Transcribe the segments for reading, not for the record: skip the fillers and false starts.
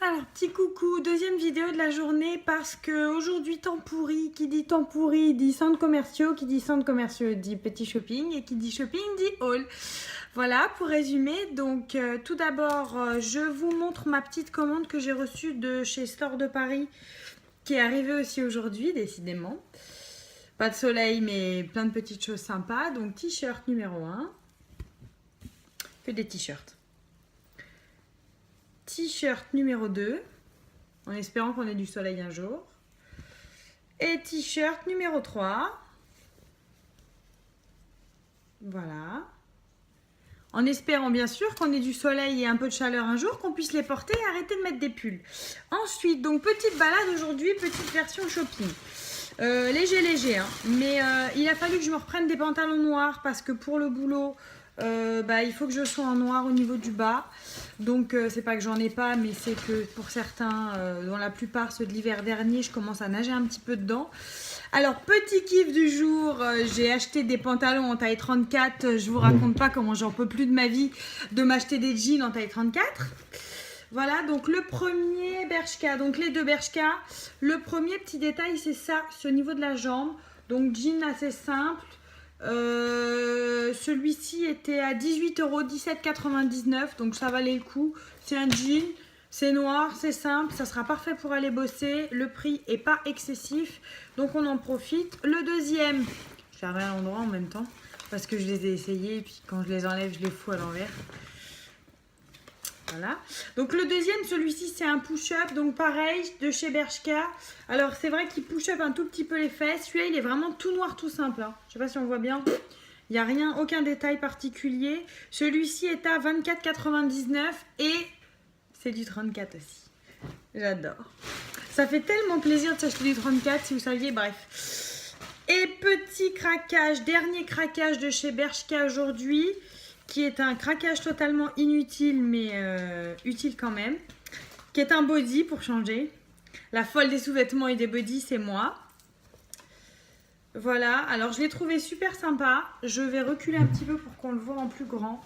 Alors, petit coucou, deuxième vidéo de la journée parce que aujourd'hui temps pourri, qui dit temps pourri dit centres commerciaux, qui dit centres commerciaux dit petit shopping et qui dit shopping dit haul. Voilà, pour résumer, donc tout d'abord, je vous montre ma petite commande que j'ai reçue de chez Store de Paris qui est arrivée aussi aujourd'hui, décidément. Pas de soleil, mais plein de petites choses sympas. Donc, t-shirt numéro 1, que des t-shirts. T-shirt numéro 2, en espérant qu'on ait du soleil un jour. Et t-shirt numéro 3. Voilà. En espérant bien sûr qu'on ait du soleil et un peu de chaleur un jour, qu'on puisse les porter et arrêter de mettre des pulls. Ensuite, donc petite balade aujourd'hui, petite version shopping. Léger, hein. Mais il a fallu que je me reprenne des pantalons noirs parce que pour le boulot, il faut que je sois en noir au niveau du bas. Donc c'est pas que j'en ai pas, mais c'est que pour certains, dont la plupart ceux de l'hiver dernier, je commence à nager un petit peu dedans. Alors petit kiff du jour, j'ai acheté des pantalons en taille 34. Je vous raconte pas comment j'en peux plus de ma vie de m'acheter des jeans en taille 34. Voilà, donc le premier Bershka, donc les deux Bershka. Le premier petit détail, c'est ça, c'est au niveau de la jambe. Donc jean assez simple. Celui-ci était à 18 €, 17,99 €, donc ça valait le coup. C'est un jean, c'est noir, c'est simple, ça sera parfait pour aller bosser. Le prix est pas excessif, donc on en profite. Le deuxième, je vais à l'endroit en même temps parce que je les ai essayés et puis quand je les enlève, je les fous à l'envers. Voilà. Donc le deuxième, celui-ci, c'est un push-up. Donc pareil, de chez Bershka. Alors c'est vrai qu'il push-up un tout petit peu les fesses. Celui-là, il est vraiment tout noir, tout simple. Hein. Je sais pas si on voit bien. Il n'y a rien, aucun détail particulier. Celui-ci est à 24,99 € et c'est du 34 aussi. J'adore. Ça fait tellement plaisir de s'acheter du 34, si vous saviez. Bref. Et petit craquage, dernier craquage de chez Bershka aujourd'hui, qui est un craquage totalement inutile, mais utile quand même, qui est un body pour changer. La folle des sous-vêtements et des bodys, c'est moi. Voilà, alors je l'ai trouvé super sympa. Je vais reculer un petit peu pour qu'on le voit en plus grand.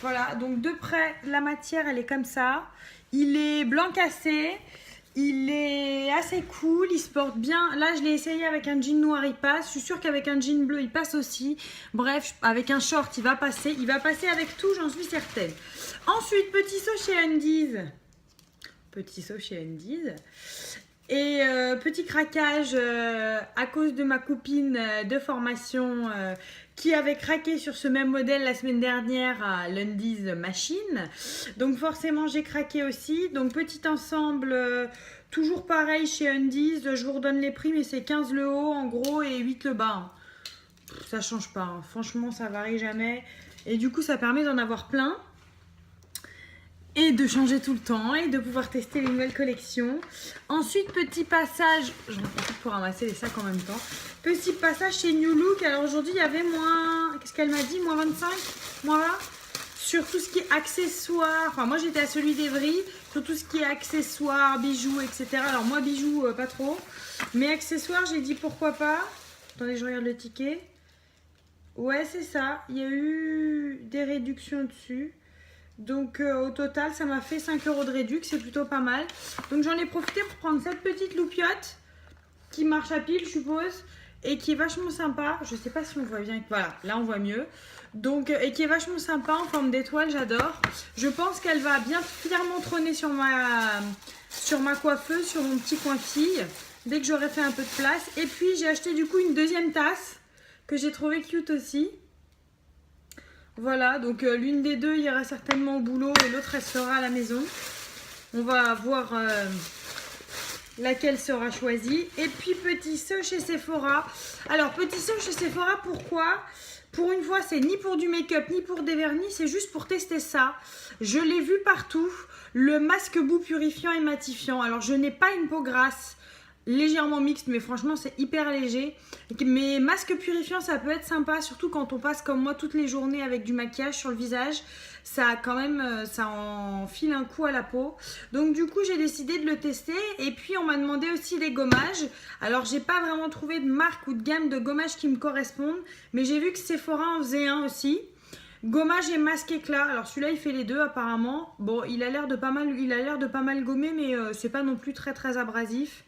Voilà, donc de près, la matière, elle est comme ça. Il est blanc cassé. Il est assez cool, il se porte bien. Là, je l'ai essayé avec un jean noir, il passe. Je suis sûre qu'avec un jean bleu, il passe aussi. Bref, avec un short, il va passer. Il va passer avec tout, j'en suis certaine. Ensuite, petit saut chez Undies. Petit saut chez Undies. Et petit craquage à cause de ma copine de formation qui avait craqué sur ce même modèle la semaine dernière à l'Undies Machine. Donc forcément j'ai craqué aussi. Donc petit ensemble, toujours pareil chez Undies. Je vous redonne les prix, mais c'est 15 le haut en gros et 8 le bas. Ça change pas, hein. Franchement ça varie jamais. Et du coup ça permet d'en avoir plein. Et de changer tout le temps et de pouvoir tester les nouvelles collections. Ensuite, petit passage, j'en profite pour ramasser les sacs en même temps. Petit passage chez New Look. Alors aujourd'hui, il y avait moins, qu'est-ce qu'elle m'a dit, moins 25, moins 20 sur tout ce qui est accessoires. Enfin, moi j'étais à celui d'Evry, sur tout ce qui est accessoires, bijoux, etc. Alors moi, bijoux, pas trop. Mais accessoires, j'ai dit pourquoi pas. Attendez, je regarde le ticket. Ouais, c'est ça. Il y a eu des réductions dessus. Donc au total, ça m'a fait 5 € de réduction, c'est plutôt pas mal. Donc j'en ai profité pour prendre cette petite loupiote qui marche à pile, je suppose, et qui est vachement sympa. Je sais pas si on voit bien. Voilà, là on voit mieux. Donc, et qui est vachement sympa en forme d'étoile, j'adore. Je pense qu'elle va bien fièrement trôner sur ma coiffeuse, sur mon petit coin fille, dès que j'aurai fait un peu de place. Et puis j'ai acheté du coup une deuxième tasse que j'ai trouvé cute aussi. Voilà, donc l'une des deux ira certainement au boulot et l'autre elle sera à la maison. On va voir laquelle sera choisie. Et puis petit saut chez Sephora. Alors petit saut chez Sephora, pourquoi? Pour une fois, c'est ni pour du make-up ni pour des vernis, c'est juste pour tester ça. Je l'ai vu partout, le masque boue purifiant et matifiant. Alors je n'ai pas une peau grasse, légèrement mixte, mais franchement c'est hyper léger. Mais masque purifiant, ça peut être sympa, surtout quand on passe comme moi toutes les journées avec du maquillage sur le visage. Ça quand même, ça en file un coup à la peau. Donc du coup j'ai décidé de le tester. Et puis on m'a demandé aussi des gommages. Alors j'ai pas vraiment trouvé de marque ou de gamme de gommages qui me correspondent, mais j'ai vu que Sephora en faisait un aussi. Gommage et masque éclat. Alors celui-là, il fait les deux apparemment. Bon, il a l'air de pas mal gommer, mais c'est pas non plus très abrasif.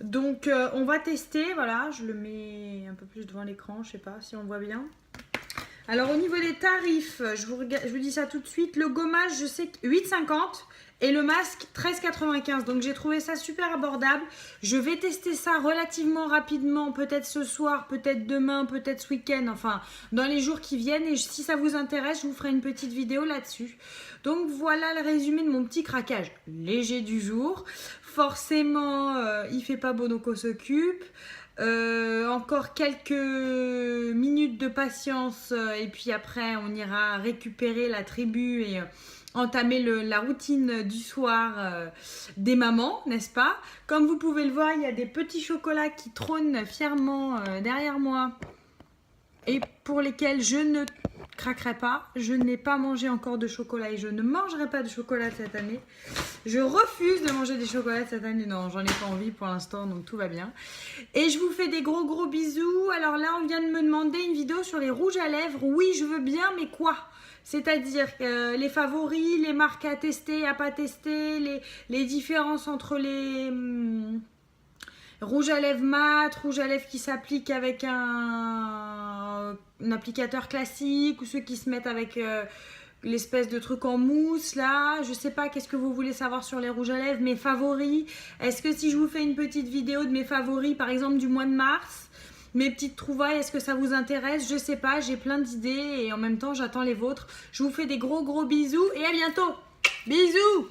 Donc on va tester. Voilà, je le mets un peu plus devant l'écran. Je sais pas si on voit bien. Alors au niveau des tarifs, je vous dis ça tout de suite. Le gommage, je sais que 8,50 et le masque 13,95. Donc j'ai trouvé ça super abordable. Je vais tester ça relativement rapidement, peut-être ce soir, peut-être demain, peut-être ce week-end, enfin dans les jours qui viennent. Et si ça vous intéresse, je vous ferai une petite vidéo là-dessus. Donc voilà le résumé de mon petit craquage léger du jour. Forcément, il fait pas beau donc on s'occupe. Encore quelques minutes de patience et puis après on ira récupérer la tribu et entamer la routine du soir des mamans, n'est-ce pas? Comme vous pouvez le voir, il y a des petits chocolats qui trônent fièrement derrière moi et pour lesquels je ne craquerai pas. Je n'ai pas mangé encore de chocolat et je ne mangerai pas de chocolat cette année. Je refuse de manger des chocolats cette année. Non, j'en ai pas envie pour l'instant, donc tout va bien. Et je vous fais des gros bisous. Alors là, on vient de me demander une vidéo sur les rouges à lèvres. Oui, je veux bien, mais quoi? C'est-à-dire les favoris, les marques à tester, à pas tester, les différences entre les rouge à lèvres mat, rouge à lèvres qui s'applique avec un applicateur classique ou ceux qui se mettent avec l'espèce de truc en mousse là. Je sais pas, qu'est-ce que vous voulez savoir sur les rouges à lèvres, mes favoris? Est-ce que si je vous fais une petite vidéo de mes favoris par exemple du mois de mars, mes petites trouvailles, est-ce que ça vous intéresse? Je sais pas, j'ai plein d'idées et en même temps j'attends les vôtres. Je vous fais des gros bisous et à bientôt. Bisous.